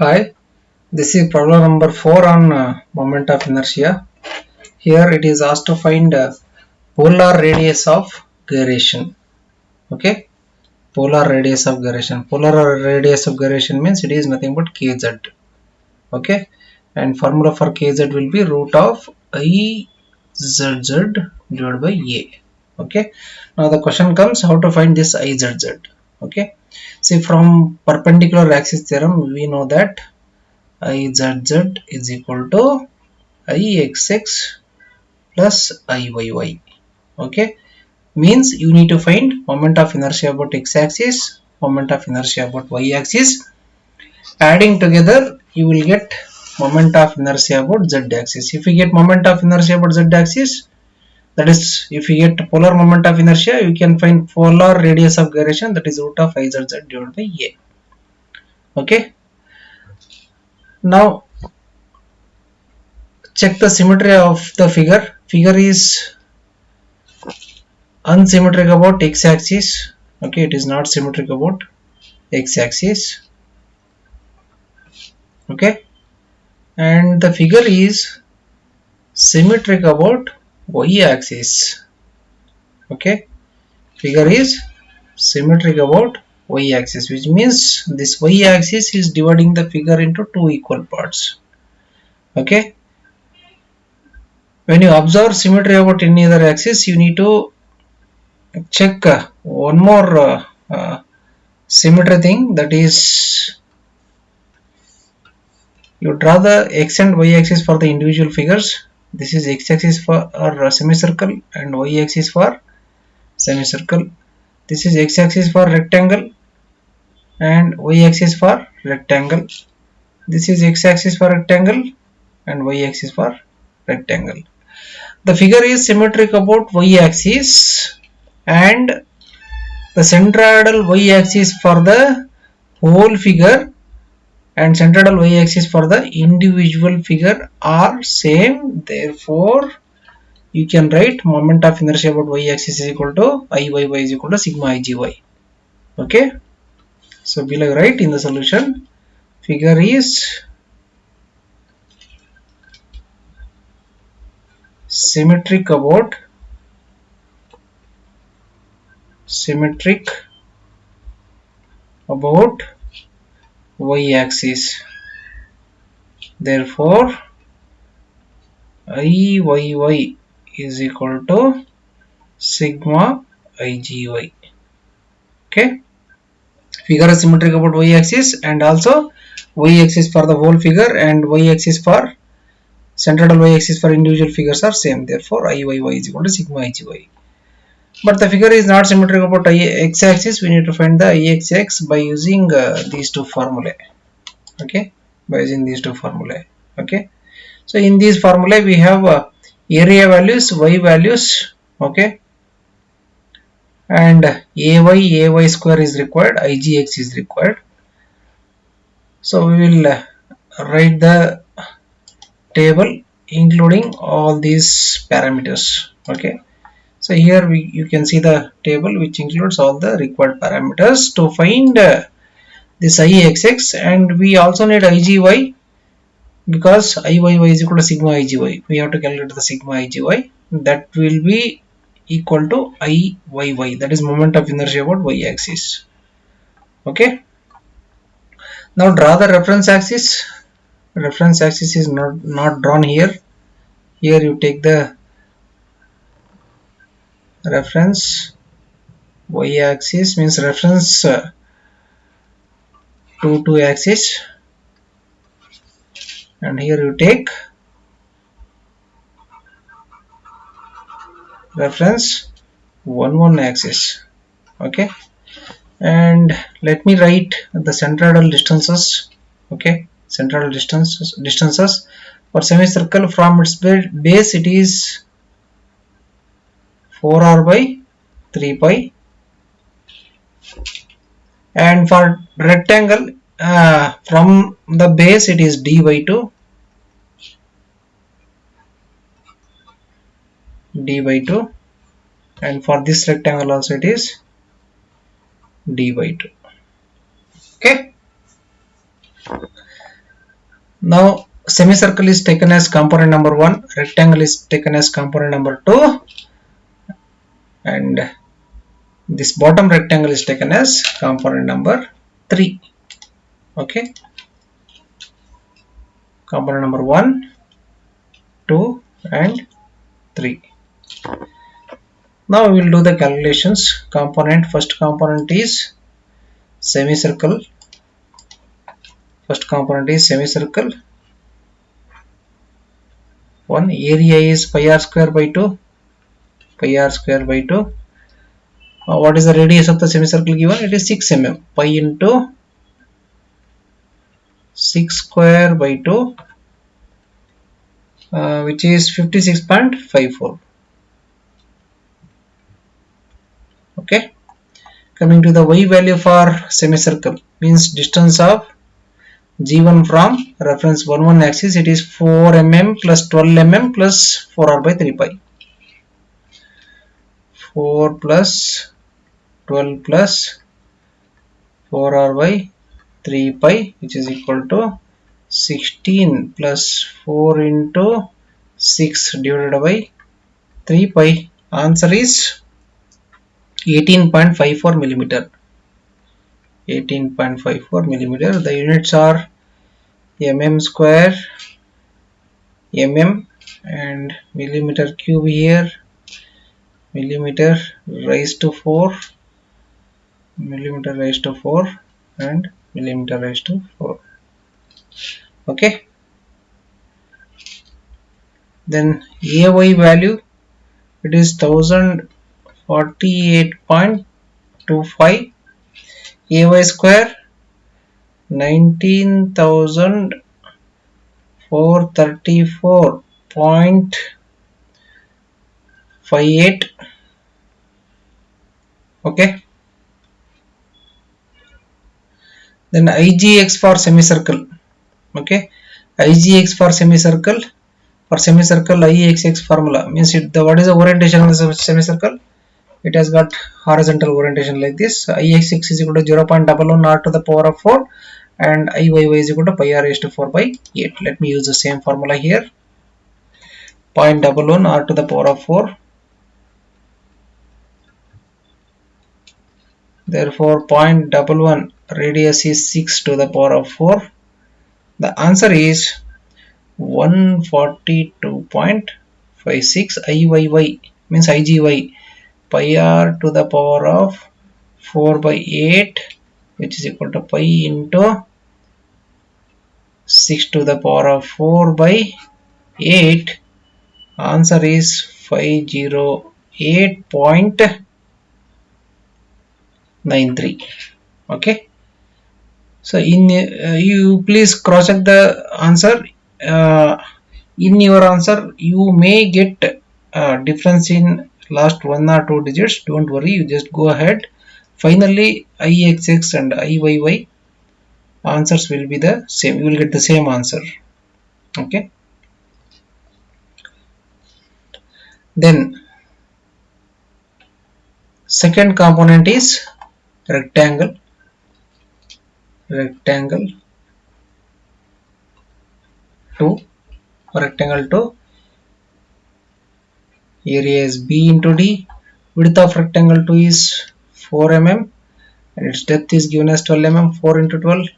Hi, this is problem number 4 on moment of inertia. Here it is asked to find polar radius of gyration. Okay, polar radius of gyration. Polar radius of gyration means it is nothing but kz. Okay, and formula for kz will be root of izz divided by a. Okay, now the question comes how to find this izz. Okay, see from perpendicular axis theorem we know that izz is equal to ixx plus iyy. Okay, means you need to find moment of inertia about x-axis, moment of inertia about y-axis. Adding together you will get moment of inertia about z-axis. If you get moment of inertia about z-axis, that is if you get polar moment of inertia, you can find polar radius of gyration, that is root of izz divided by a. Okay, now check the symmetry of the figure. Figure is unsymmetric about x-axis. Okay, it is not symmetric about x-axis. Okay, and the figure is symmetric about y-axis. Okay, figure is symmetric about y-axis, which means this y-axis is dividing the figure into two equal parts. Okay, when you observe symmetry about any other axis, you need to check one more symmetry thing, that is you draw the x and y axis for the individual figures. This is x axis for semicircle and y axis for semicircle. This is x axis for rectangle and y axis for rectangle. This is x axis for rectangle and y axis for rectangle. The figure is symmetric about y axis and the centroidal y axis for the whole figure and centroidal y axis for the individual figure are same. Therefore you can write moment of inertia about y axis is equal to Iyy is equal to sigma Igy. Okay, so below write in the solution, figure is symmetric about y axis. Therefore Iyy is equal to sigma Igy. Okay, figure is symmetric about y axis and also y axis for the whole figure and y axis for centroidal y axis for individual figures are same. Therefore Iyy is equal to sigma Igy. But the figure is not symmetric about x axis. We need to find the ixx by using these two formulae. Okay, by using these two formulae. Okay, so in these formulae we have area values, y values. Okay, and ay square is required, igx is required. So we will write the table including all these parameters. Okay, so here you can see the table which includes all the required parameters to find this ixx, and we also need igy because Iyy is equal to sigma Igy. We have to calculate the sigma Igy. That will be equal to Iyy, that is moment of inertia about y axis. Okay, now draw the reference axis. Reference axis is not drawn here. Here you take the reference y axis, means reference to axis, and here you take reference 1 axis. Okay, and let me write the centroidal distances. Okay, centroidal distances for semicircle from its base it is 4r by 3 pi, and for rectangle from the base it is d by 2, and for this rectangle also it is d by 2. Okay, Now semicircle is taken as component number 1, rectangle is taken as component number 2, and this bottom rectangle is taken as component number 3. Okay, component number 1, 2 and 3. Now we will do the calculations. First component is semicircle. One area is pi r square by 2. What is the radius of the semicircle given? It is 6 mm. Pi into 6 square by 2, which is 56.54. Okay, coming to the y value for semicircle, means distance of g1 from reference 1 axis, it is 4 mm plus 12 mm plus 4r by 3 pi. 4 plus 12 plus 4r by 3 pi, which is equal to 16 plus 4 into 6 divided by 3 pi. Answer is 18.54 millimeter. 18.54 millimeter. The units are mm square, mm, and millimeter cube here, millimeter raised to 4, millimeter raised to 4, and millimeter raised to 4. Okay, then AY value, it is 1048.25, AY square 19,434.58. okay, then IGX for semicircle. Okay, IGX for semicircle, IXX formula means what is the orientation of the semicircle? It has got horizontal orientation like this. IXX is equal to 0.11 r to the power of 4 and IYY is equal to pi r raised to 4 by 8. Let me use the same formula here. 0.11 r to the power of 4. Therefore 0.11 radius is 6 to the power of 4. The answer is 142.56. IYY means IGY, pi r to the power of 4 by 8, which is equal to pi into 6 to the power of 4 by 8. Answer is 508.93. okay, so in you please cross check the answer. In your answer you may get difference in last 1 or 2 digits. Don't worry, you just go ahead. Finally IXX and IYY answers will be the same. You will get the same answer. Okay, then second component is rectangle. 2, rectangle 2, area is B into D, width of rectangle 2 is 4 mm and its depth is given as 12 mm. 4 into 12,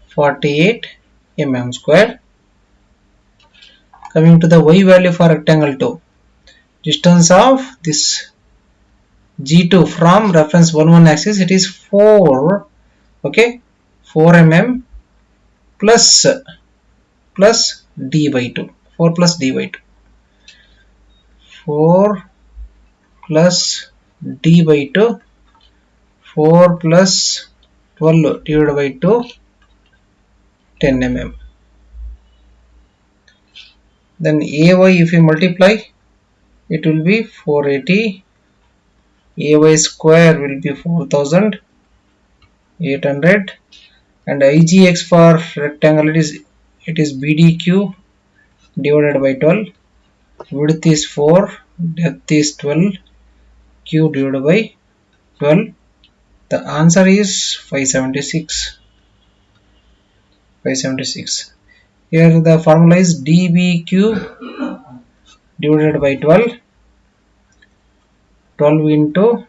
48 mm square. Coming to the y value for rectangle 2, distance of this G2 from reference 1 axis, it is 4. okay, 4 mm plus d by 2, 4 plus d by 2, 4 plus d by 2, 4 plus 12 divided by 2, 10 mm. Then AY, if you multiply, it will be 480. AY square will be 4800, and IGX for rectangle, it is BDQ divided by 12. Width is 4, depth is 12, Q divided by 12. The answer is 576. 576. Here the formula is dB cube divided by 12. 12 into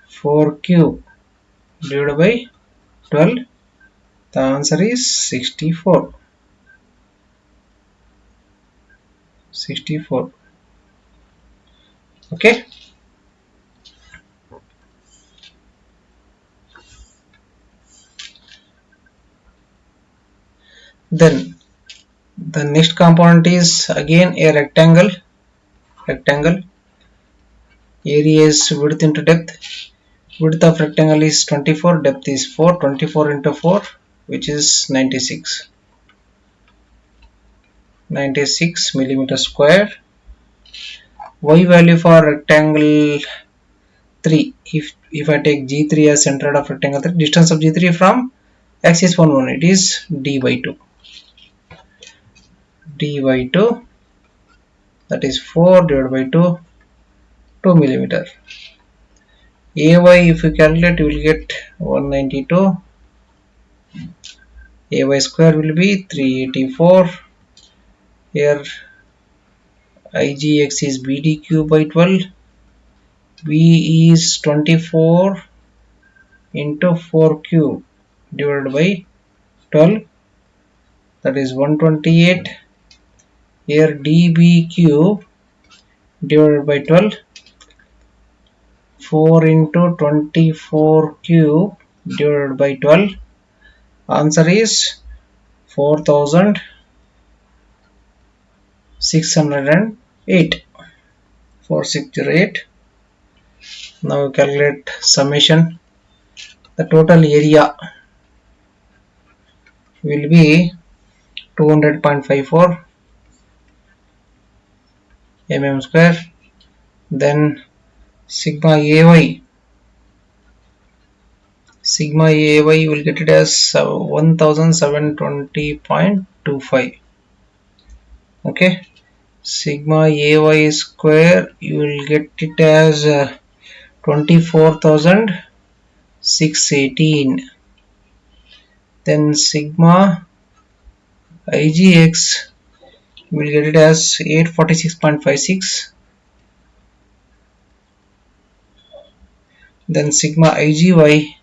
4 cube divided by 12. The answer is 64. 64. Okay. Then the next component is again a rectangle. Area is width into depth. Width of rectangle is 24, depth is 4. 24 into 4, which is 96 millimeter square. Y value for rectangle 3. If I take G3 as center of rectangle 3, distance of G3 from axis 1 1, it is d by 2. D by 2, that is 4 divided by 2, 2 millimeter. AY, if you calculate, you will get 192. AY square will be 384. Here IGX is BD cube by 12. B is 24 into 4 cube divided by 12, that is 128. Here dB cube divided by 12, 4 into 24 cube divided by 12. Answer is 4608. 4608. Now calculate summation. The total area will be 200.54 mm square. Then sigma AY you will get it as 1720.25. okay. Sigma AY square you will get it as 24,618. Then sigma IGX you will get it as 846.56. Then sigma IGY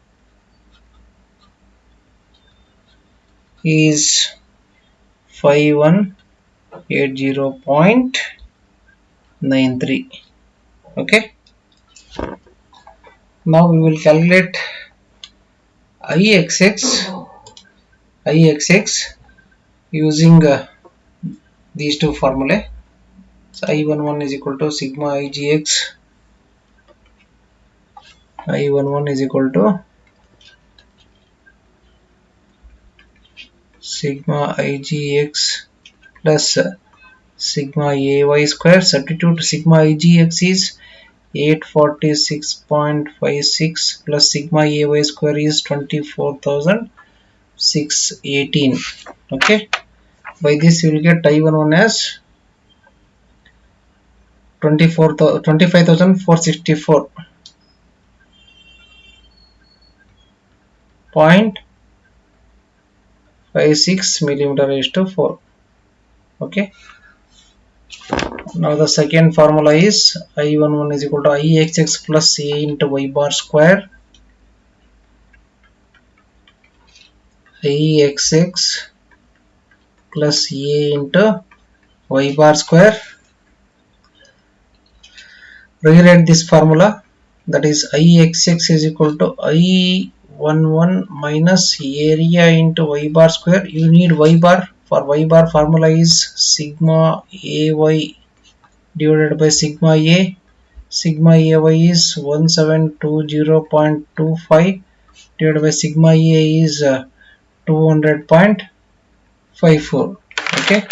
is 5180.93. okay. Now we will calculate IXX using these two formulae. So I11 is equal to sigma IGX. I11 is equal to sigma IGX plus sigma AY square. Substitute sigma IGX is 846.56 plus sigma AY square is 24,618. okay. By this you will get I11 as 25,464.56 millimeter raised to 4. okay. Now the second formula is I11 is equal to IXX plus A into Y bar square. IXX plus A into Y bar square. Rewrite this formula, that is IXX is equal to I11 minus area into Y bar square. You need Y bar. For Y bar formula is sigma AY divided by sigma A. Sigma AY is 1720.25 divided by sigma A is 200.54. okay.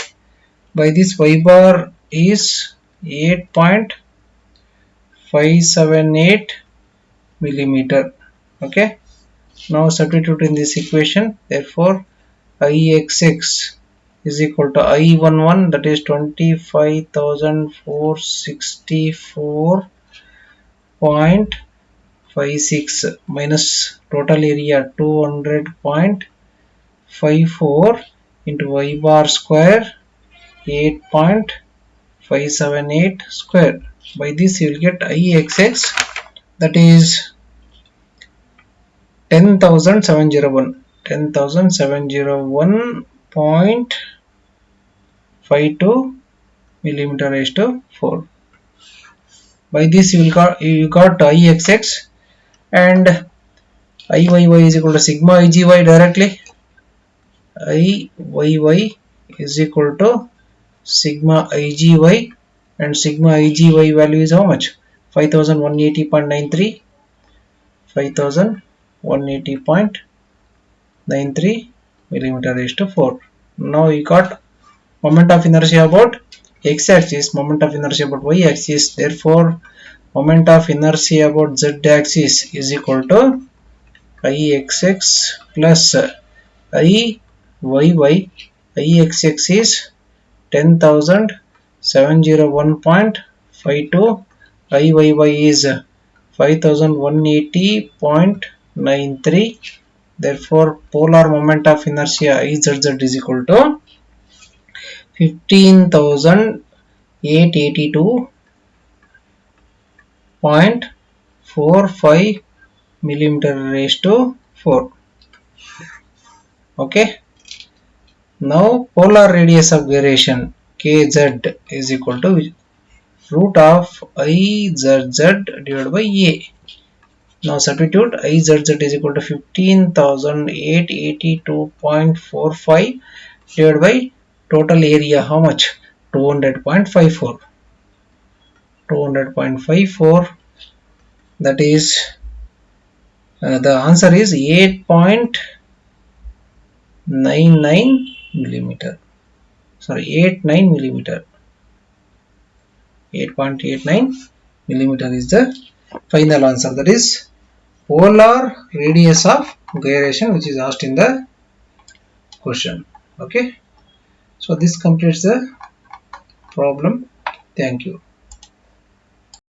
By this Y bar is 8.578 millimeter. okay. Now substitute in this equation. Therefore IXX is equal to I11, that is 25,464.56 minus total area 200.54 8.54 into y bar square 8.578 square. By this you will get Ixx, that is 10,701.52 millimeter raised to 4. By this you got Ixx, and Iyy is equal to sigma Igy directly. Iyy is equal to sigma Igy, and sigma Igy value is how much? 5180.93, 5180.93 millimeter raised to 4. Now you got moment of inertia about x-axis, moment of inertia about y-axis. Therefore, moment of inertia about z-axis is equal to Ixx plus Iyy. Ixx is 10,701.52. Iyy is 5180.93. Therefore, polar moment of inertia Izz is equal to 15,882.45 millimeter raised to 4. Okay. Now polar radius of gyration kz is equal to root of Izz divided by a. Now substitute Izz is equal to 15,882.45 divided by total area, how much? 200.54. 200.54, that is the answer is 8.99 millimeter. Sorry, 89 millimeter. 8.89 millimeter is the final answer. That is polar radius of gyration, which is asked in the question. Okay. So this completes the problem. Thank you.